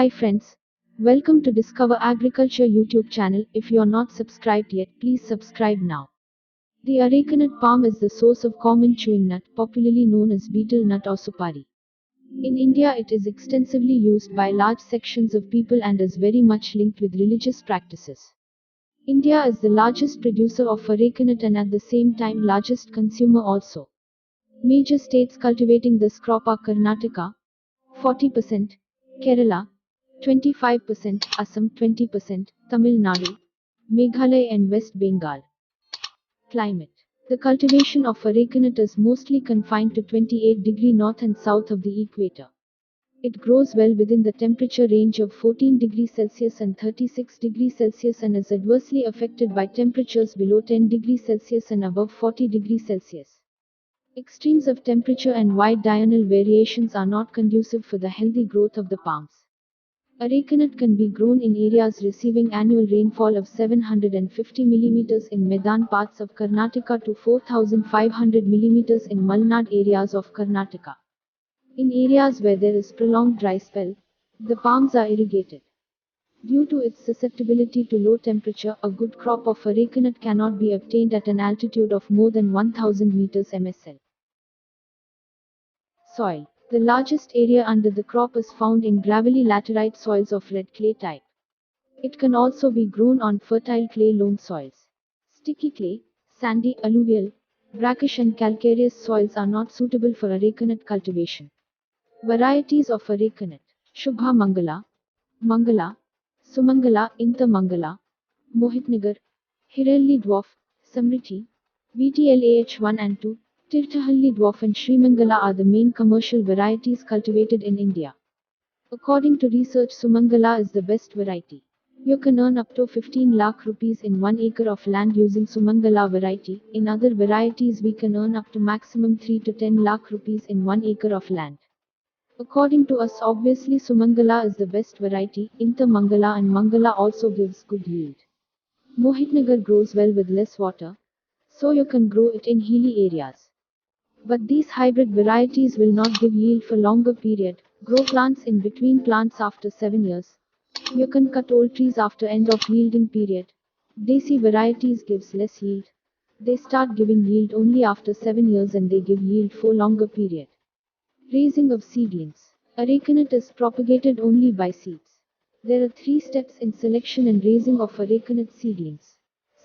Hi friends, welcome to Discover Agriculture YouTube channel. If you are not subscribed yet, please subscribe now. The Arecanut palm is the source of common chewing nut, popularly known as betel nut or Supari. In India it is extensively used by large sections of people and is very much linked with religious practices. India is the largest producer of Arecanut and at the same time largest consumer also. Major states cultivating this crop are Karnataka, 40%, Kerala, 25%, Assam 20%, Tamil Nadu, Meghalaya and West Bengal. Climate. The cultivation of Arecanut is mostly confined to 28° north and south of the equator. It grows well within the temperature range of 14°C and 36°C and is adversely affected by temperatures below 10°C and above 40°C. Extremes of temperature and wide diurnal variations are not conducive for the healthy growth of the palms. Arecanut can be grown in areas receiving annual rainfall of 750 mm in Medan parts of Karnataka to 4500 mm in Malnad areas of Karnataka. In areas where there is prolonged dry spell, the palms are irrigated. Due to its susceptibility to low temperature, a good crop of Arecanut cannot be obtained at an altitude of more than 1000 meters MSL. Soil. The largest area under the crop is found in gravelly laterite soils of red clay type. It can also be grown on fertile clay loam soils. Sticky clay, sandy, alluvial, brackish and calcareous soils are not suitable for Arecanut cultivation. Varieties of Arecanut: Shubha Mangala, Mangala, Sumangala, Mangala, Mohitnagar, Hirelli Dwarf, Samriti, BTLAH1 and 2, Tirthahalli Dwarf and Srimangala are the main commercial varieties cultivated in India. According to research, Sumangala is the best variety. You can earn up to 15 lakh rupees in 1 acre of land using Sumangala variety. In other varieties we can earn up to maximum 3 to 10 lakh rupees in 1 acre of land. According to us, obviously Sumangala is the best variety. Mangala and Mangala also gives good yield. Mohitnagar grows well with less water, so you can grow it in hilly areas. But these hybrid varieties will not give yield for longer period. Grow plants in between plants after 7 years. You can cut old trees after end of yielding period. Desi varieties gives less yield. They start giving yield only after 7 years and they give yield for longer period. Raising of seedlings. Arecanut is propagated only by seeds. There are 3 steps in selection and raising of Arecanut seedlings.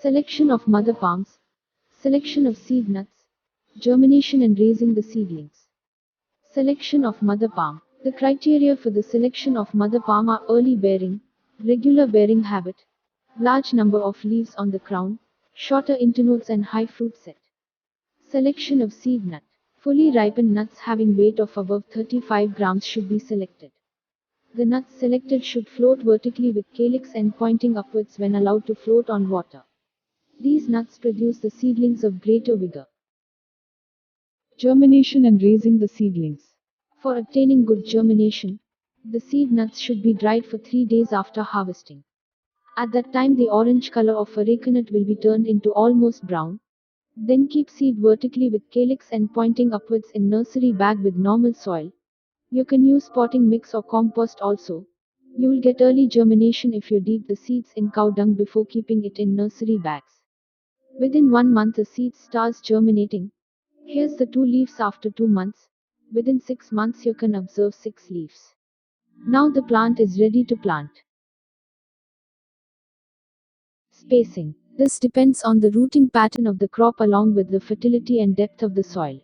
Selection of mother palms, selection of seed nuts, germination and raising the seedlings. Selection of mother palm. The criteria for the selection of mother palm are early bearing, regular bearing habit, large number of leaves on the crown, shorter internodes and high fruit set. Selection of seed nut. Fully ripened nuts having weight of above 35 grams should be selected. The nuts selected should float vertically with calyx end pointing upwards when allowed to float on water. These nuts produce the seedlings of greater vigor. Germination and raising the seedlings. For obtaining good germination, the seed nuts should be dried for 3 days after harvesting. At that time the orange color of Arecanut will be turned into almost brown. Then keep seed vertically with calyx end pointing upwards in nursery bag with normal soil. You can use potting mix or compost also. You will get early germination if you deep the seeds in cow dung before keeping it in nursery bags. Within 1 month the seed starts germinating. Here's the 2 leaves after 2 months. Within 6 months you can observe 6 leaves. Now the plant is ready to plant. Spacing. This depends on the rooting pattern of the crop along with the fertility and depth of the soil.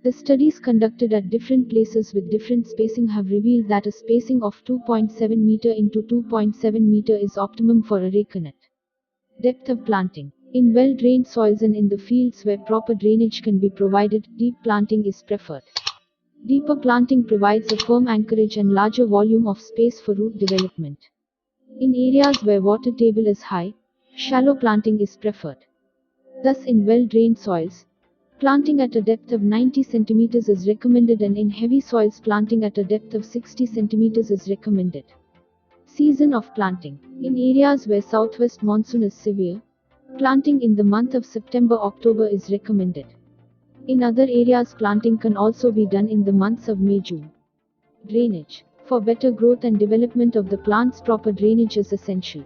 The studies conducted at different places with different spacing have revealed that a spacing of 2.7 meter into 2.7 meter is optimum for Arecanut. Depth of planting. In well-drained soils and in the fields where proper drainage can be provided, deep planting is preferred. Deeper planting provides a firm anchorage and larger volume of space for root development. In areas where water table is high, shallow planting is preferred. Thus in well-drained soils, planting at a depth of 90 cm is recommended and in heavy soils planting at a depth of 60 cm is recommended. Season of planting. In areas where southwest monsoon is severe, planting in the month of September-October is recommended. In other areas planting can also be done in the months of May-June. Drainage. For better growth and development of the plants, proper drainage is essential.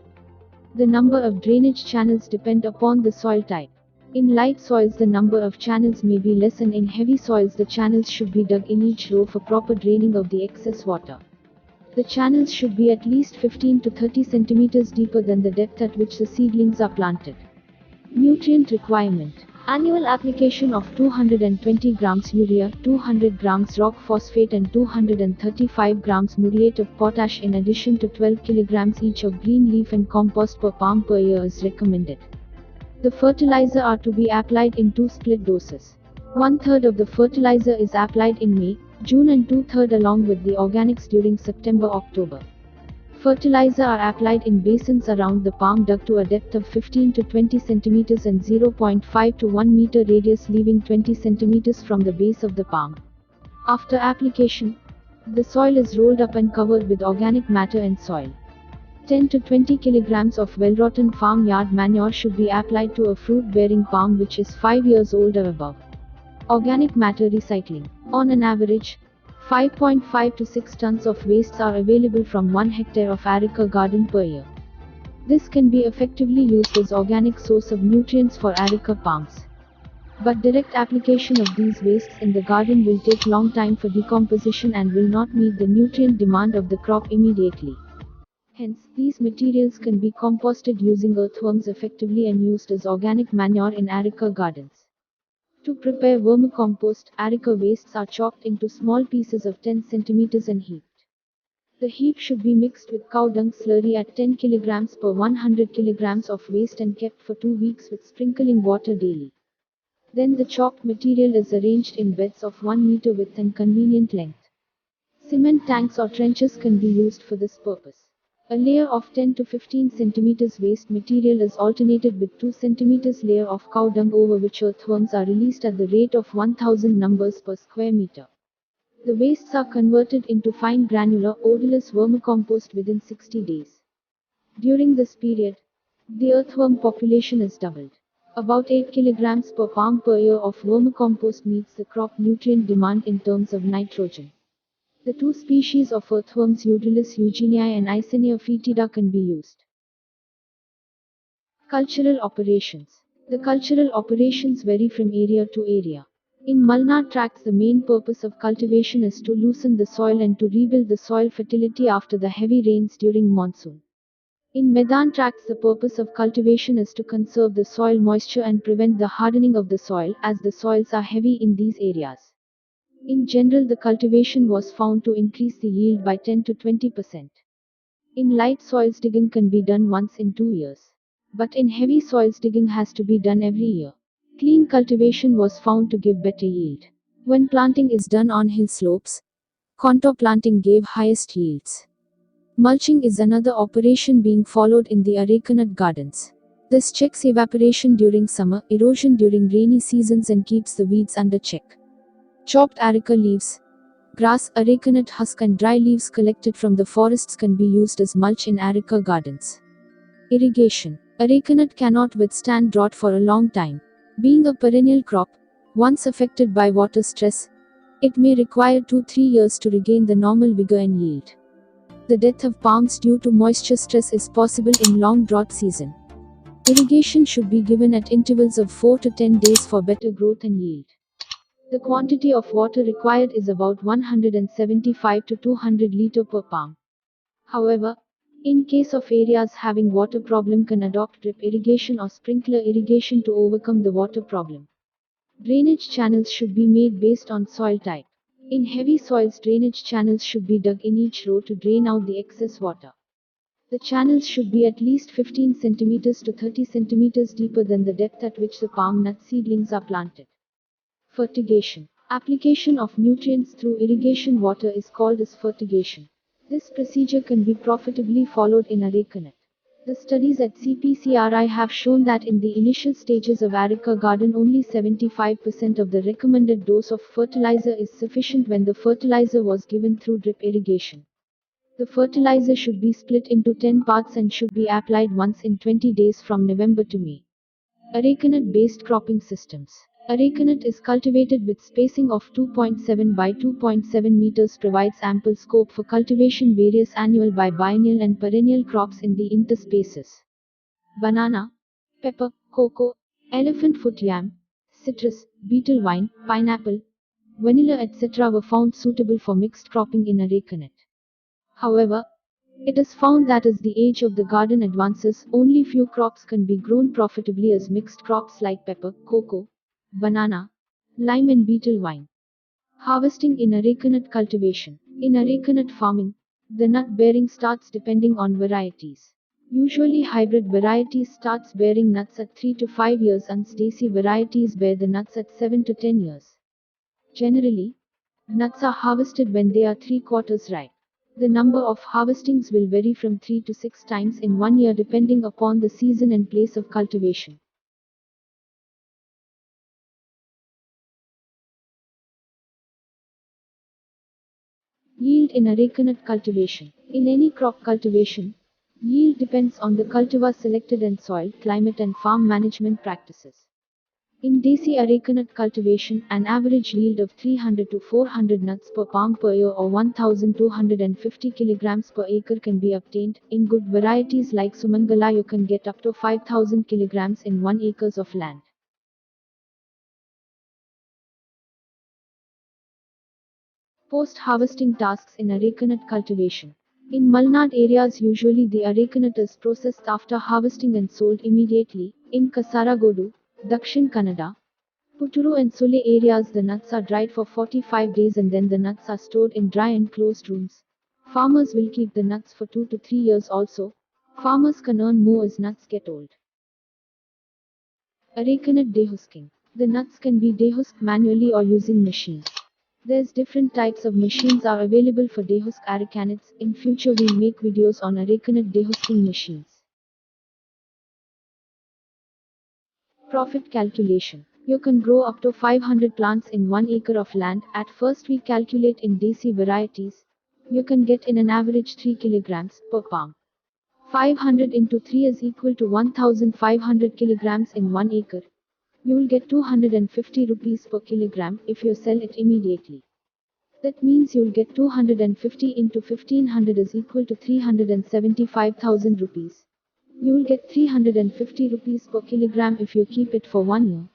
The number of drainage channels depend upon the soil type. In light soils the number of channels may be less, and in heavy soils the channels should be dug in each row for proper draining of the excess water. The channels should be at least 15 to 30 centimeters deeper than the depth at which the seedlings are planted. Nutrient requirement. Annual application of 220 grams urea, 200 grams rock phosphate and 235 grams muriate of potash in addition to 12 kilograms each of green leaf and compost per palm per year is recommended. The fertilizer are to be applied in two split doses. 1/3 of the fertilizer is applied in May, June and 2/3 along with the organics during September-October. Fertilizer are applied in basins around the palm dug to a depth of 15 to 20 centimeters and 0.5 to 1 meter radius, leaving 20 centimeters from the base of the palm. After application, the soil is rolled up and covered with organic matter and soil. 10 to 20 kilograms of well-rotten farmyard manure should be applied to a fruit-bearing palm which is 5 years old or above. Organic matter recycling. On an average, 5.5 to 6 tons of wastes are available from 1 hectare of areca garden per year. This can be effectively used as organic source of nutrients for areca palms. But direct application of these wastes in the garden will take long time for decomposition and will not meet the nutrient demand of the crop immediately. Hence, these materials can be composted using earthworms effectively and used as organic manure in areca gardens. To prepare vermicompost, areca wastes are chopped into small pieces of 10 centimeters and heaped. The heap should be mixed with cow dung slurry at 10 kilograms per 100 kilograms of waste and kept for 2 weeks with sprinkling water daily. Then the chopped material is arranged in beds of 1 meter width and convenient length. Cement tanks or trenches can be used for this purpose. A layer of 10 to 15 centimeters waste material is alternated with 2 centimeters layer of cow dung over which earthworms are released at the rate of 1000 numbers per square meter. The wastes are converted into fine granular, odorless vermicompost within 60 days. During this period, the earthworm population is doubled. About 8 kilograms per palm per year of vermicompost meets the crop nutrient demand in terms of nitrogen. The two species of earthworms, Euryalus eugeniae and Eisenia foetida, can be used. Cultural operations. The cultural operations vary from area to area. In Malnar tracts, the main purpose of cultivation is to loosen the soil and to rebuild the soil fertility after the heavy rains during monsoon. In Medan tracts, the purpose of cultivation is to conserve the soil moisture and prevent the hardening of the soil, as the soils are heavy in these areas. In general, the cultivation was found to increase the yield by 10 to 20%. In light soils, digging can be done once in 2 years. But in heavy soils, digging has to be done every year. Clean cultivation was found to give better yield. When planting is done on hill slopes, contour planting gave highest yields. Mulching is another operation being followed in the Arecanut gardens. This checks evaporation during summer, erosion during rainy seasons and keeps the weeds under check. Chopped areca leaves, grass, arecanut husk and dry leaves collected from the forests can be used as mulch in areca gardens. Irrigation. Arecanut cannot withstand drought for a long time. Being a perennial crop, once affected by water stress, it may require 2-3 years to regain the normal vigor and yield. The death of palms due to moisture stress is possible in long drought season. Irrigation should be given at intervals of 4 to 10 days for better growth and yield. The quantity of water required is about 175 to 200 liters per palm. However, in case of areas having water problem, can adopt drip irrigation or sprinkler irrigation to overcome the water problem. Drainage channels should be made based on soil type. In heavy soils, drainage channels should be dug in each row to drain out the excess water. The channels should be at least 15 centimeters to 30 centimeters deeper than the depth at which the palm nut seedlings are planted. Fertigation. Application of nutrients through irrigation water is called as fertigation. This procedure can be profitably followed in arecanut. The studies at CPCRI have shown that in the initial stages of areca garden, only 75% of the recommended dose of fertilizer is sufficient when the fertilizer was given through drip irrigation. The fertilizer should be split into 10 parts and should be applied once in 20 days from November to May. Arecanut-based cropping systems. Arecanut is cultivated with spacing of 2.7 by 2.7 meters provides ample scope for cultivation various annual biennial and perennial crops in the interspaces. Banana, pepper, cocoa, elephant foot yam, citrus, betel vine, pineapple, vanilla etc. were found suitable for mixed cropping in Arecanut. However, it is found that as the age of the garden advances, only few crops can be grown profitably as mixed crops like pepper, cocoa, banana, lime and betel vine. Harvesting in Arecanut cultivation. In Arecanut farming, the nut bearing starts depending on varieties. Usually hybrid varieties starts bearing nuts at 3 to 5 years and Desi varieties bear the nuts at 7 to 10 years. Generally, nuts are harvested when they are 3/4 ripe. The number of harvestings will vary from 3 to 6 times in 1 year depending upon the season and place of cultivation. Yield in Arecanut cultivation. In any crop cultivation, yield depends on the cultivar selected and soil, climate and farm management practices. In Desi Arecanut cultivation, an average yield of 300 to 400 nuts per palm per year or 1250 kilograms per acre can be obtained. In good varieties like Sumangala, you can get up to 5000 kilograms in 1 acres of land. Post-harvesting tasks in Arecanut cultivation. In Malnad areas usually the Arecanut is processed after harvesting and sold immediately. In Kasaragodu, Dakshin Kannada, Puturu and Sule areas the nuts are dried for 45 days and then the nuts are stored in dry and closed rooms. Farmers will keep the nuts for 2 to 3 years also. Farmers can earn more as nuts get old. Arecanut dehusking. The nuts can be dehusked manually or using machines. There's different types of machines are available for dehusk arecanuts. In future we'll make videos on Arecanut dehusking machines. Profit calculation. You can grow up to 500 plants in 1 acre of land. At first we calculate in Desi varieties. You can get in an average 3 kilograms per palm. 500 into 3 is equal to 1500 kilograms in 1 acre. You will get 250 rupees per kilogram if you sell it immediately. That means you'll get 250 into 1500 is equal to 375,000 rupees. You'll get 350 rupees per kilogram if you keep it for 1 year.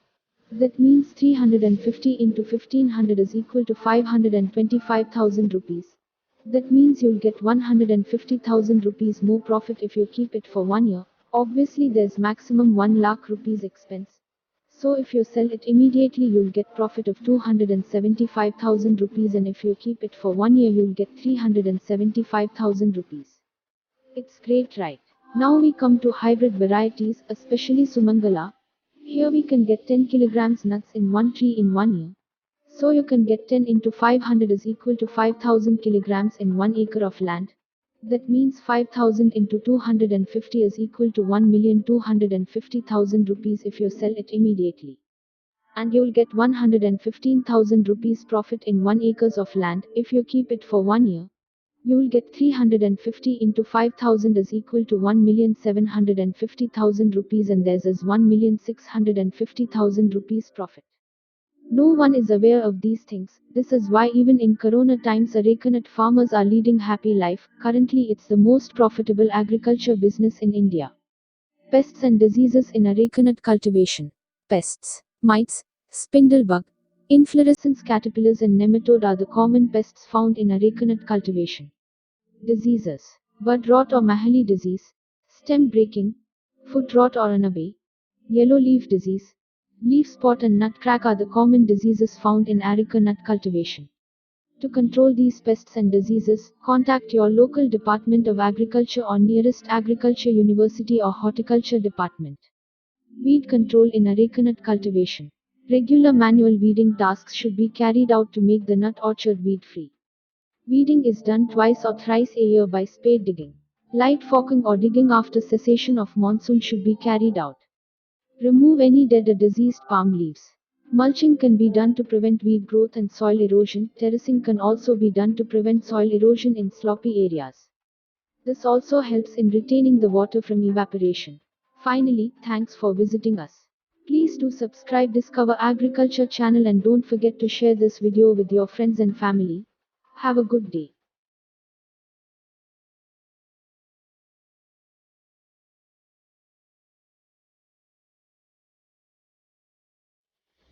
That means 350 into 1500 is equal to 525,000 rupees. That means you'll get 150,000 rupees more profit if you keep it for 1 year. Obviously there's maximum 1 lakh rupees expense. So if you sell it immediately you'll get profit of 275,000 rupees and if you keep it for 1 year you'll get 375,000 rupees. It's great, right? Now we come to hybrid varieties, especially Sumangala. Here we can get 10 kilograms nuts in one tree in 1 year. So you can get 10 into 500 is equal to 5000 kilograms in 1 acre of land. That means 5000 into 250 is equal to 1,250,000 rupees if you sell it immediately. And you'll get 115,000 rupees profit in 1 acres of land if you keep it for 1 year. You'll get 350 into 5000 is equal to 1,750,000 rupees and theirs is 1,650,000 rupees profit. No one is aware of these things. This is why even in corona times Arecanut farmers are leading happy life. Currently it's the most profitable agriculture business in India. Pests and diseases in Arecanut cultivation. Pests, mites, spindlebug, inflorescence caterpillars and nematode are the common pests found in Arecanut cultivation. Diseases. Bud rot or Mahalli disease, stem breaking, foot rot or anabe, yellow leaf disease, leaf spot and nut crack are the common diseases found in areca nut cultivation. To control these pests and diseases, contact your local Department of Agriculture or nearest agriculture university or horticulture department. Weed control in areca nut cultivation. Regular manual weeding tasks should be carried out to make the nut orchard weed-free. Weeding is done twice or thrice a year by spade digging. Light forking or digging after cessation of monsoon should be carried out. Remove any dead or diseased palm leaves. Mulching can be done to prevent weed growth and soil erosion. Terracing can also be done to prevent soil erosion in sloppy areas. This also helps in retaining the water from evaporation. Finally, thanks for visiting us. Please do subscribe Discover Agriculture channel and don't forget to share this video with your friends and family. Have a good day.